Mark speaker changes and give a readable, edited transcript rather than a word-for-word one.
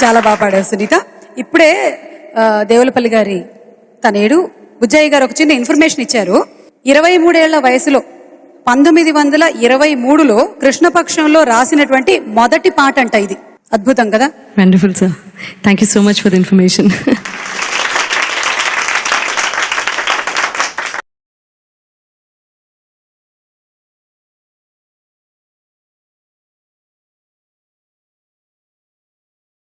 Speaker 1: చాలా బాగా పాడారు సునీత. ఇప్పుడే దేవులపల్లి గారి తనేడు బుజ్జయ్య గారు ఒక చిన్న ఇన్ఫర్మేషన్ ఇచ్చారు. 23 ఏళ్ల వయసులో 1923లో కృష్ణపక్షంలో రాసినటువంటి మొదటి పాట అంట ఇది. అద్భుతం కదా.
Speaker 2: Wonderful sir, thank you so much for the information.